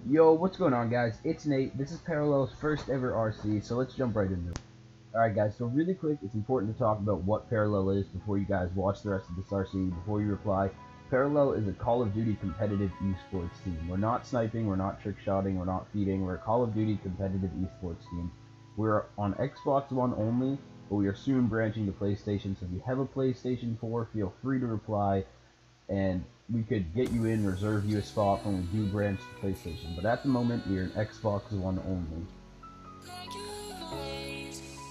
Yo, what's going on, guys? It's Nate. This is Prll's first ever RC, so let's jump right into it. Alright guys, so really quick, it's important to talk about what Prll is before you guys watch the rest of this RC, before you reply. Prll is a Call of Duty competitive esports team. We're not sniping, we're not trick-shotting, we're not feeding, we're a Call of Duty competitive esports team. We're on Xbox One only, but we are soon branching to PlayStation, so if you have a PlayStation 4, feel free to reply, and we could get you in, reserve you a spot when we do branch to PlayStation. But at the moment, we are an Xbox One only.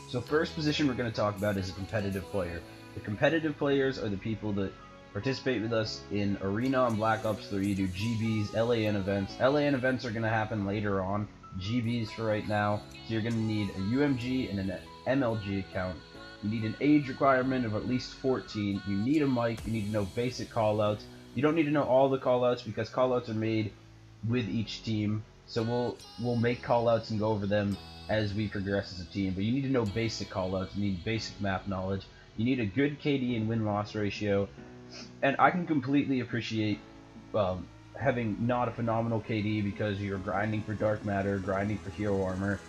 So first position we're going to talk about is a competitive player. The competitive players are the people that participate with us in Arena and Black Ops 3, do GBs, LAN events. LAN events are going to happen later on, GBs for right now. So you're going to need a UMG and an MLG account. You need an age requirement of at least 14. You need a mic. You need to know basic callouts. You don't need to know all the callouts because callouts are made with each team. So we'll make callouts and go over them as we progress as a team. But you need to know basic callouts. You need basic map knowledge. You need a good KD and win-loss ratio. And I can completely appreciate having not a phenomenal KD because you're grinding for dark matter, grinding for hero armor,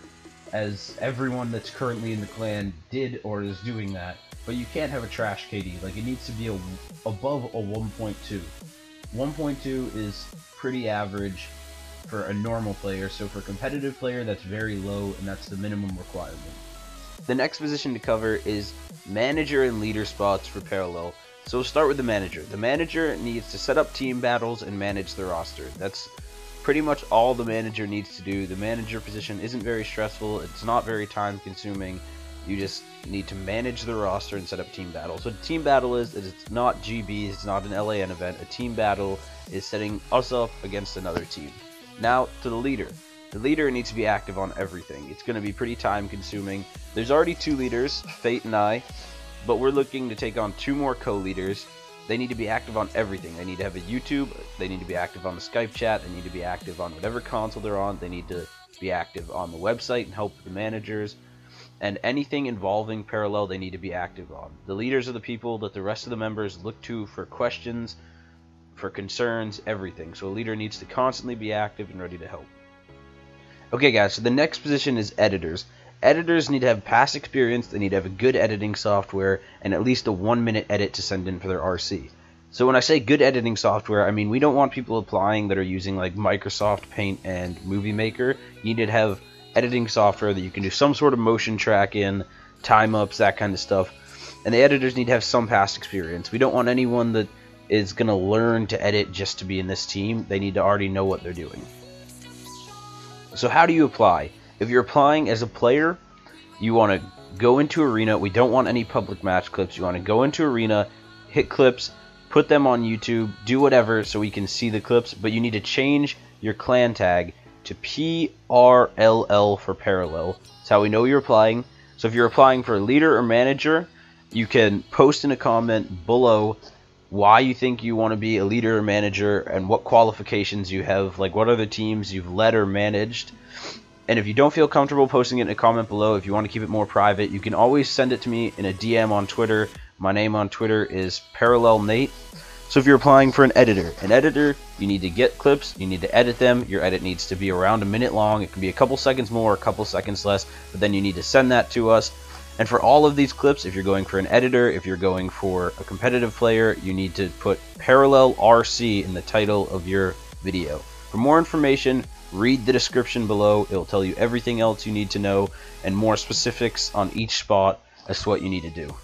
as everyone that's currently in the clan did or is doing that. But you can't have a trash KD. Like, it needs to be above a 1.2. 1.2 is pretty average for a normal player, so for a competitive player that's very low, and that's the minimum requirement. The next position to cover is manager and leader spots for Prll. So we'll start with the manager. The manager needs to set up team battles and manage the roster. That's pretty much all the manager needs to do. The manager position isn't very stressful, it's not very time consuming. You just need to manage the roster and set up team battles. What a team battle is it's not GBs, it's not an LAN event. A team battle is setting us up against another team. Now to the leader. The leader needs to be active on everything. It's going to be pretty time consuming. There's already 2 leaders, Fate and I, but we're looking to take on 2 more co-leaders. They need to be active on everything. They need to have a YouTube, they need to be active on the Skype chat, they need to be active on whatever console they're on, they need to be active on the website and help the managers, and anything involving Prll they need to be active on. The leaders are the people that the rest of the members look to for questions, for concerns, everything. So a leader needs to constantly be active and ready to help. Okay guys, so the next position is editors. Editors need to have past experience, they need to have a good editing software, and at least a 1-minute edit to send in for their RC. So when I say good editing software, I mean we don't want people applying that are using like Microsoft Paint and Movie Maker. You need to have editing software that you can do some sort of motion track in, time ups, that kind of stuff. And the editors need to have some past experience. We don't want anyone that is going to learn to edit just to be in this team. They need to already know what they're doing. So how do you apply? If you're applying as a player, you want to go into Arena. We don't want any public match clips. You want to go into Arena, hit clips, put them on YouTube, do whatever so we can see the clips, but you need to change your clan tag to PRLL for Prll. That's how we know you're applying. So if you're applying for a leader or manager, you can post in a comment below why you think you want to be a leader or manager and what qualifications you have, like what other teams you've led or managed. And if you don't feel comfortable posting it in a comment below, if you want to keep it more private, you can always send it to me in a DM on Twitter. My name on Twitter is Prll Nate. So if you're applying for an editor, you need to get clips, you need to edit them. Your edit needs to be around a minute long. It can be a couple seconds more, a couple seconds less, but then you need to send that to us. And for all of these clips, if you're going for an editor, if you're going for a competitive player, you need to put Prll RC in the title of your video. For more information, read the description below. It will tell you everything else you need to know and more specifics on each spot as to what you need to do.